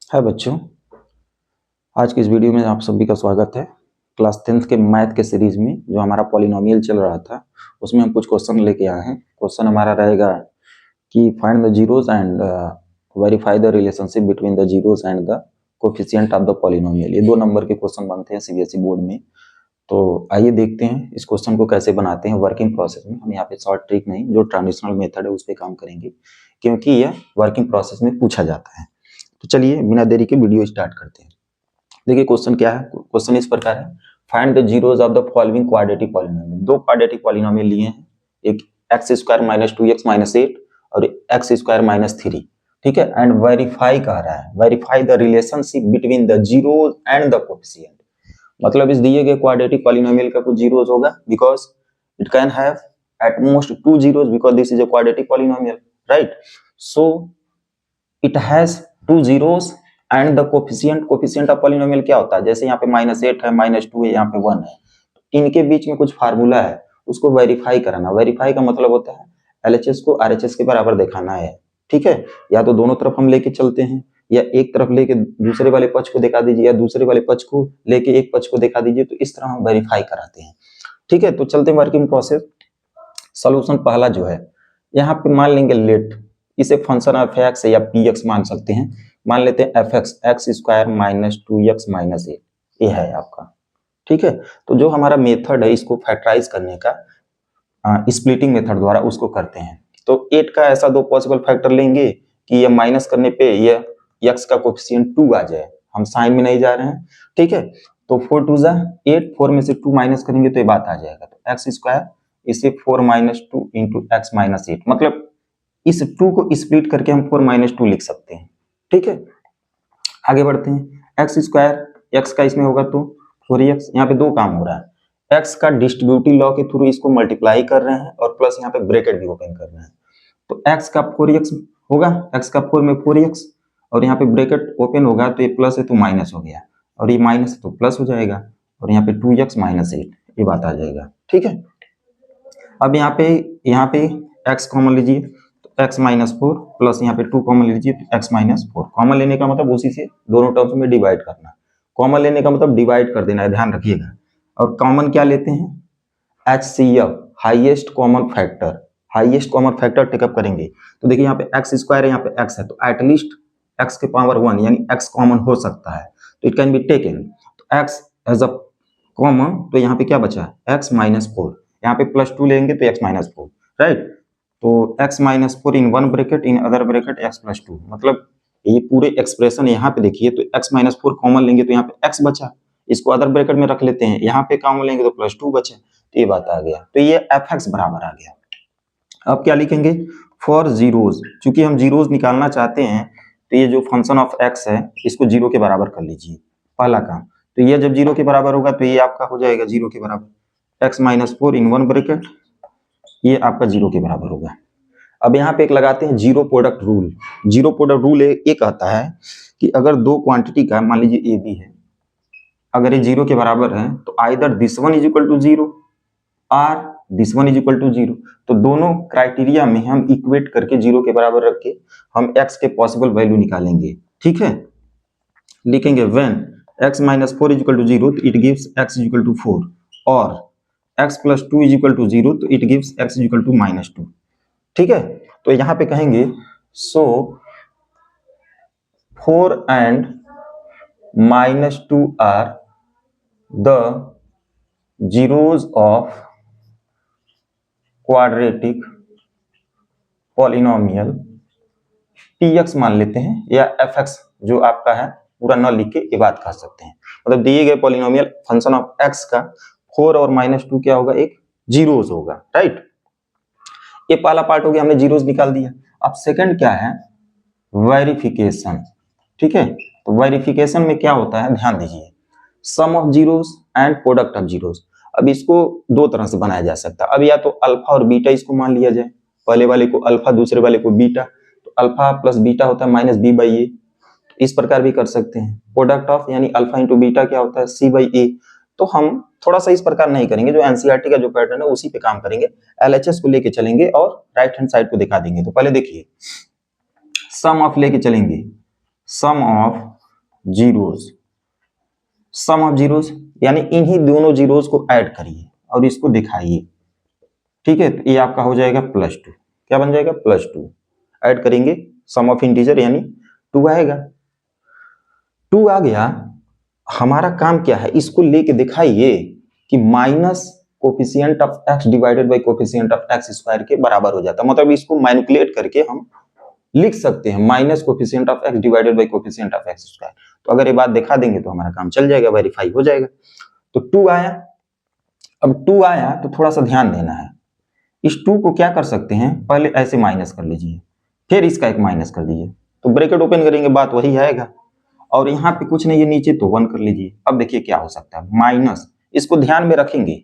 हाय बच्चों, आज की इस वीडियो में आप सभी का स्वागत है। क्लास 10th के मैथ के सीरीज में जो हमारा पॉलिनोमियल चल रहा था उसमें हम कुछ क्वेश्चन लेके आए हैं। क्वेश्चन हमारा रहेगा कि find the zeros and verify the relationship between the zeros and the coefficient of the polynomial. ये 2 नंबर के क्वेश्चन बनते हैं सीबीएसई बोर्ड में। तो आइए देखते हैं इस क्वेश्चन को कैसे बनाते हैं वर्किंग प्रोसेस में। हम यहाँ पे शॉर्ट ट्रिक नहीं, जो ट्रांजिशनल मेथड है उस पर काम करेंगे, क्योंकि यह वर्किंग प्रोसेस में पूछा जाता है। तो चलिए बिना देरी के वीडियो स्टार्ट करते हैं। देखिए क्वेश्चन क्या है। क्वेश्चन इस प्रकार है, find the zeros of the following quadratic polynomial. 2 quadratic polynomial लिए हैं, एक x² - 2x - 8 और x² - 3। ठीक है, एंड वेरीफाई कह रहा है, verify the relationship between the zeros and the coefficient. मतलब इस दिए गए क्वाड्रेटिक पॉलिनोमियल का कुछ जीरोस होगा, because it can have at most 2 zeros, because this is a quadratic polynomial, right. So it has 2 zeros and the coefficient of polynomial क्या होता है, जैसे यहाँ पे -8 है, -2 है, यहाँ पे 1 है, इनके बीच में कुछ फार्मूला है, उसको वेरीफाई कराना। वेरीफाई का मतलब होता है एलएचएस को आरएचएस के बराबर दिखाना है। ठीक है, या तो दोनों तरफ हम लेके चलते हैं, या एक तरफ लेके दूसरे वाले पक्ष को दिखा दीजिए, या दूसरे वाले पक्ष को लेके एक पक्ष को दिखा दीजिए। तो इस तरह हम वेरीफाई कराते हैं। ठीक है, तो चलते हैं वर्किंग प्रोसेस। सोल्यूशन पहला जो है, यहाँ पे मान लेंगे लेट, इसे फंक्शन ऑफ एक्स या पी एक्स मान सकते हैं। मान लेते हैं एफ एक्स, x² - 2x - 8, ये है आपका। ठीक है, तो जो हमारा मेथड है इसको फैक्टराइज करने का, स्प्लिटिंग मेथड द्वारा उसको करते हैं। तो 8 का ऐसा 2 पॉसिबल फैक्टर लेंगे कि ये माइनस करने पे ये x का कोफिशिएंट 2 आ जाए। हम साइन में नहीं जा रहे हैं। ठीक है, तो 4 2 जा 8, 4 में से 2 माइनस करेंगे तो ये बात आ जाएगा। तो x², इसे 4 - 2 × x - 8, मतलब इस 2 को स्प्लिट करके हम 4 - 2 लिख सकते हैं। ठीक है, आगे बढ़ते हैं। x² x का इसमें होगा तो 4x, यहाँ पे 2 काम हो रहा है। x का डिस्ट्रीब्यूटिव लॉ के थ्रू इसको मल्टीप्लाई कर रहे हैं और प्लस यहाँ पे ब्रैकेट भी ओपन कर रहे हैं। तो x का 4x होगा, x का 4 में 4x, और यहाँ पे ब्रैकेट ओपन होगा तो ये प्लस है तो माइनस हो गया, और ये माइनस है तो प्लस हो जाएगा, और यहाँ पे 2x - 8, ये बात आ जाएगा। ठीक है, अब यहाँ पे x कॉमन लीजिए तो x - 4, प्लस यहाँ पे 2 कॉमन लीजिए तो x - 4। कॉमन लेने का मतलब उसी से दोनों टर्म्स में डिवाइड करना। कॉमन लेने का मतलब डिवाइड कर देना है, ध्यान रखिएगा। और कॉमन क्या लेते हैं, HCF, highest common factor. Highest common factor take up करेंगे तो देखिए यहाँ पे x² है, यहाँ पे x है, तो एटलीस्ट x के पावर 1 यानी x कॉमन हो सकता है, तो इट कैन बी टेकन। तो x एज अ कॉमन, तो यहाँ पे क्या बचा, x - 4। यहाँ पे +2 लेंगे तो x - 4, राइट। तो x - 4 in one bracket, in other bracket x + 2, मतलब ये पूरे एक्सप्रेशन यहाँ पे देखिए तो x - 4 कॉमन लेंगे तो यहाँ पे x बचा, इसको अदर ब्रैकेट में रख लेते हैं, यहाँ पे कॉमन लेंगे तो +2 बचे, तो ये बात आ गया। तो ये fx बराबर आ गया। अब क्या लिखेंगे, फॉर जीरोज, चूंकि हम जीरोज निकालना चाहते हैं तो ये जो फंक्शन ऑफ x है इसको 0 के बराबर कर लीजिए, पहला काम। तो ये जब 0 के बराबर होगा तो ये आपका हो जाएगा 0 के बराबर, x - 4 इन वन ब्रैकेट, ये आपका 0 के बराबर होगा। अब यहाँ पे एक लगाते हैं zero product rule. Zero product rule ये कहता है कि अगर 2 क्वांटिटी का, मान लीजिए ए बी है, अगर ये 0 के बराबर है तो either this one is equal to 0 और this one is equal to 0। तो दोनों क्राइटेरिया में हम इक्वेट करके 0 के बराबर रख के हम x के पॉसिबल वैल्यू निकालेंगे। ठीक है, लिखेंगे when x - 4 is equal to 0 तो it gives x is equal to 4, और x + 2 इज इक्वल टू 0 तो it gives x is equal to -2। ठीक है, तो यहाँ पे कहेंगे so 4 and -2 are the zeros of quadratic polynomial px मान लेते हैं, या fx जो आपका है पूरा न लिख के ये बात कह सकते हैं। मतलब दिए गए पॉलिनोमियल फंक्शन ऑफ x का 4 और -2 क्या होगा, एक जीरोस होगा, राइट। ये पहला पार्ट हो गया, हमने जीरोस निकाल दिया। अब सेकंड क्या है, वेरिफिकेशन। ठीक है, तो वेरिफिकेशन में क्या होता है, ध्यान दीजिए, sum of zeros and product of zeros. अब इसको 2 तरह से बनाया जा सकता है। अब या तो अल्फा और बीटा इसको मान लिया जाए, पहले वाले को अल्फा दूसरे वाले को बीटा, तो अल्फा प्लस बीटा होता है -b/a, इस प्रकार भी कर सकते हैं। प्रोडक्ट ऑफ यानी अल्फा इंटू बीटा क्या होता है, c/a। तो हम थोड़ा सा इस प्रकार नहीं करेंगे, जो एनसीईआरटी का जो पैटर्न है उसी पे काम करेंगे, एलएचएस को लेके चलेंगे और राइट हैंड साइड को दिखा देंगे। तो पहले देखिए सम ऑफ लेके चलेंगे, sum of zeros, sum of zeros, यानी इन्हीं दोनों जीरोज को ऐड करिए और इसको दिखाइए। ठीक है, तो ये आपका हो जाएगा +2। क्या बन जाएगा? +2। ऐड करेंगे सम ऑफ इंटीजर यानी 2 आएगा। 2 आ गया। हमारा काम क्या है? इसको लेके दिखाइए कि minus coefficient of x divided by coefficient of x square के बराबर हो जाता है। मतलब इसको मैनिपुलेट करके हम लिख सकते हैं minus coefficient of x divided by coefficient of x square. तो अगर ये बात दिखा देंगे तो हमारा काम चल जाएगा, वेरीफाई हो जाएगा। तो 2 आया। अब 2 आया तो थोड़ा सा ध्यान देना है। इस 2 को क्या कर सकते हैं? पहले ऐसे माइनस कर लीजिए, फिर इसका एक माइनस कर दीजिए, तो ब्रैकेट ओपन करेंगे बात वही आएगा। और यहाँ पे कुछ नहीं है नीचे, तो 1 कर लीजिए। अब देखिए क्या हो सकता है, माइनस, इसको ध्यान में रखेंगे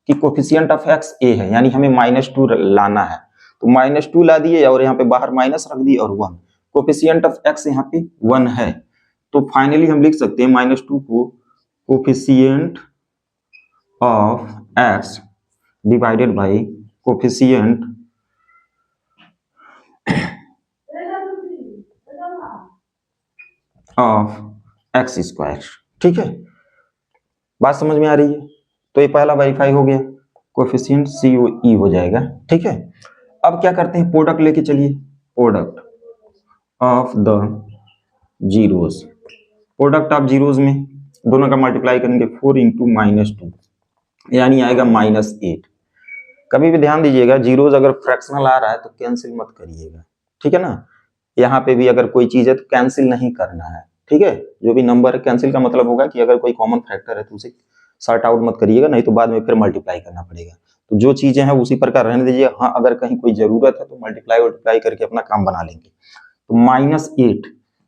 कि कोफिशिएंट ऑफ x a है, यानी हमें -2 लाना है। तो -2 ला दिए और यहाँ पे बाहर माइनस रख दिए और 1। कोफिशिएंट ऑफ x यहाँ पे 1 है, तो फाइनली हम लिख सकते हैं -2 को coefficient of x divided by coefficient of x square. ठीक है, बात समझ में आ रही है? तो ये पहला वेरीफाई हो गया, कोफिशिएंट COE हो जाएगा। ठीक है, अब क्या करते हैं? प्रोडक्ट लेके चलिए, product of the zeros. Product of zeros में दोनों का मल्टीप्लाई करेंगे, 4 इंटू -2 यानी आएगा -8। कभी भी ध्यान दीजिएगा, जीरोज अगर फ्रैक्शनल आ रहा है तो कैंसिल मत करिएगा। ठीक है ना, यहाँ पे भी अगर कोई चीज है तो कैंसिल नहीं करना है। ठीक है, जो भी नंबर है, कैंसिल का मतलब होगा कि अगर कोई कॉमन फैक्टर है तो उसे सॉर्ट आउट मत करिएगा, नहीं तो बाद में फिर मल्टीप्लाई करना पड़ेगा। तो जो चीजें हैं उसी प्रकार रहने दीजिए। हाँ, अगर कहीं कोई जरूरत है तो मल्टीप्लाई करके अपना काम बना लेंगे। तो -8,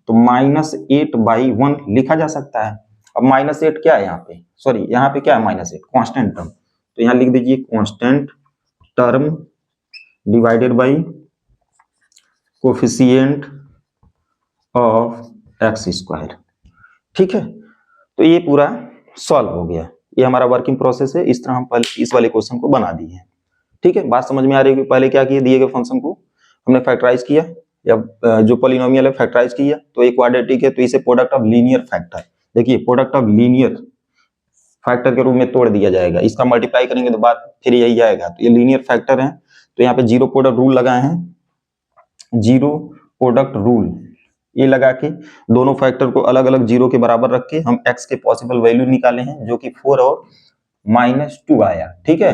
तो -8 बाई 1 लिखा जा सकता है। अब -8 क्या है यहाँ पे? सॉरी, यहाँ पे क्या है? -8 कांस्टेंट टर्म, तो यहाँ लिख दीजिए constant term divided by coefficient of x square. ठीक है, तो ये पूरा सॉल्व हो गया। ये हमारा वर्किंग प्रोसेस है, इस तरह हम पहले इस वाले क्वेश्चन को बना दिए हैं। ठीक है, बात समझ में आ रही है? पहले क्या किया, दिए गए फंक्शन को हमने फैक्टराइज किया, या जो पॉलिनोमियल है फैक्टराइज किया, तो एक क्वाड्रेटिक है तो इसे प्रोडक्ट ऑफ लीनियर फैक्टर, देखिए प्रोडक्ट ऑफ लीनियर फैक्टर के रूप में तोड़ दिया जाएगा। इसका मल्टीप्लाई करेंगे तो बात फिर यही आएगा। तो ये लीनियर फैक्टर है, तो यहाँ पे जीरो प्रोडक्ट रूल लगाए हैं, जीरो प्रोडक्ट रूल ये लगा के दोनों फैक्टर को अलग अलग जीरो के बराबर रख के हम x के पॉसिबल वैल्यू निकाले हैं, जो कि 4 और -2 आया। ठीक है,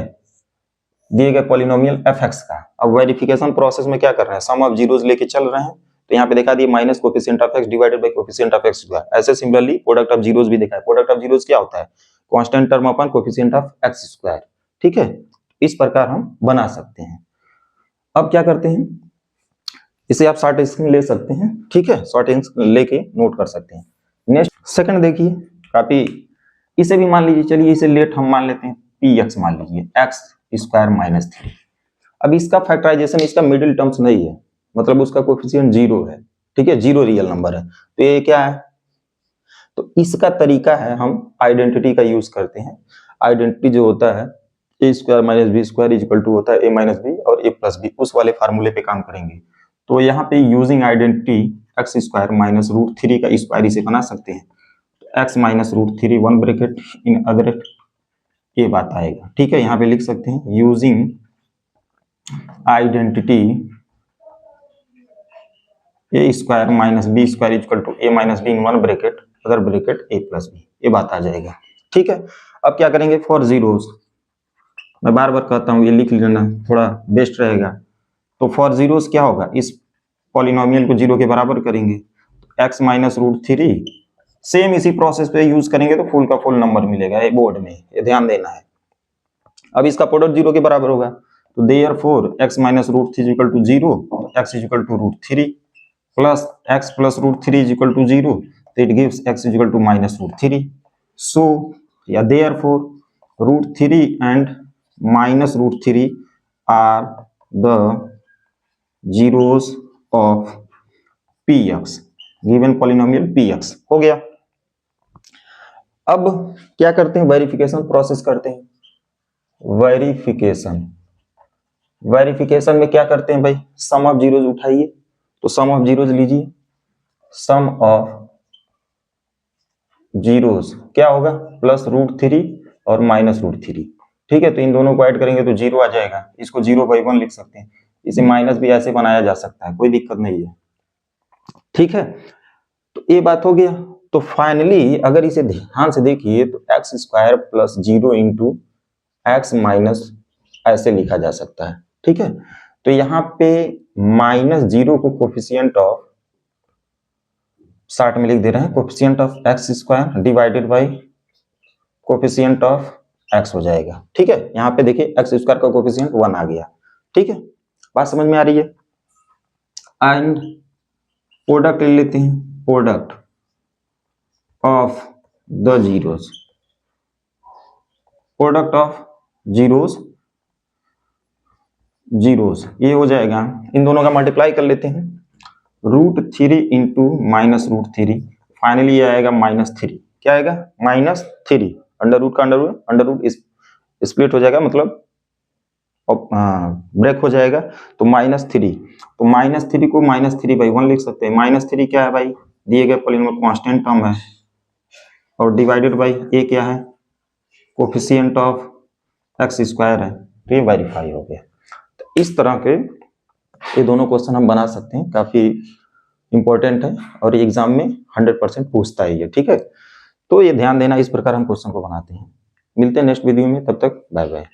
दिए गए पॉलिनोमियल fx का। अब वेरिफिकेशन प्रोसेस में क्या कर रहे हैं, सम ऑफ जीरोस लेके चल रहे हैं, तो यहाँ पे दिखा दिए minus coefficient of x divided by coefficient of x square. ऐसे सिमिलरली प्रोडक्ट ऑफ जीरोस भी दिखा है। प्रोडक्ट ऑफ जीरोस क्या होता है? Constant term upon coefficient of x square. ठीक है, इस प्रकार हम बना सकते हैं। अब क्या करते हैं, इसे आप शॉर्ट स्क्रीन ले सकते हैं। ठीक है, शॉर्ट स्क्रीन लेके नोट कर सकते हैं। नेक्स्ट सेकंड देखिए, काफी, इसे भी मान लीजिए, चलिए इसे लेट हम मान लेते हैं px मान लीजिए, x स्क्वायर -3। अब इसका फैक्टराइजेशन, इसका मिडिल टर्म्स नहीं है, मतलब उसका कोफिशिएंट 0 है। ठीक है, 0 रियल नंबर है, तो ये क्या है? तो इसका तरीका है, हम आइडेंटिटी का यूज करते हैं। आइडेंटिटी जो होता है a square minus B square equal to होता है a माइनस बी और a प्लस बी, उस वाले फार्मूले पे काम करेंगे। तो यहाँ पे using identity x square minus √3 का स्क्वायर इसे बना सकते हैं, x minus √3 1 bracket in other, ये बात आएगा। ठीक है, यहाँ पे लिख सकते हैं using identity a square minus B square equal to a minus B in 1 bracket other bracket a plus B, ये बात आ जाएगा। ठीक है, अब क्या करेंगे, फॉर जीरोस, मैं बार बार कहता हूँ ये लिख लेना थोड़ा बेस्ट रहेगा। तो फॉर जीरोस क्या होगा, इस पॉलिनोमियल को 0 के बराबर करेंगे, x माइनस √3, सेम इसी प्रोसेस पे यूज करेंगे तो फुल का फुल नंबर मिलेगा, ये बोर्ड में, ये ध्यान देना है। अब इसका प्रोडक्ट 0 के बराबर होगा, तो therefore x minus √3 equal to 0, x equal to √3 plus x plus √3 equal to 0, तो it gives x equal to -√3। So या therefore √3 and -√3 are the zeros of px, given polynomial px। हो गया। अब क्या करते हैं, वेरिफिकेशन प्रोसेस करते हैं। वेरिफिकेशन में क्या करते हैं भाई, सम ऑफ जीरोस उठाइए, तो सम ऑफ जीरोस लीजिए, सम ऑफ जीरोस क्या होगा, +√3 और -√3। ठीक है, तो इन दोनों को ऐड करेंगे तो 0 आ जाएगा। इसको 0/1 लिख सकते हैं। इसे माइनस भी ऐसे बनाया जा सकता है, कोई दिक्कत नहीं है। ठीक है, तो ये बात हो गया। तो फाइनली अगर इसे ध्यान से देखिए तो x² + 0 इंटू x माइनस ऐसे लिखा जा सकता है। ठीक है, तो यहाँ पे -0 को कोफिशिएंट ऑफ शॉर्ट में लिख दे रहे हैं, coefficient of x² divided by coefficient of x हो जाएगा। ठीक है, यहाँ पे देखिए x² का कोफिशिएंट 1 आ गया। ठीक है, बात समझ में आ रही है। एंड प्रोडक्ट ले लेते हैं, product of the zeros, product of zeros ये हो जाएगा, इन दोनों का मल्टीप्लाई कर लेते हैं, √3 इंटू -√3, फाइनली ये आएगा -3। क्या आएगा, -3। अंडर रूट का अंडर रूट स्प्लिट हो जाएगा, मतलब ब्रेक हो जाएगा, तो -3। तो -3 को -3/1 लिख सकते हैं। -3 क्या है भाई, दिए गए पॉलिनोमियल कांस्टेंट टर्म है, और डिवाइडेड बाई ए क्या है, कोफिशिएंट ऑफ x² है, तो ये वेरीफाई हो गया। तो इस तरह के ये दोनों क्वेश्चन हम बना सकते हैं, काफी इंपॉर्टेंट है और एग्जाम में 100% पूछता है ये। ठीक है, तो ये ध्यान देना, इस प्रकार हम क्वेश्चन को बनाते हैं। मिलते हैं नेक्स्ट वीडियो में, तब तक बाय बाय।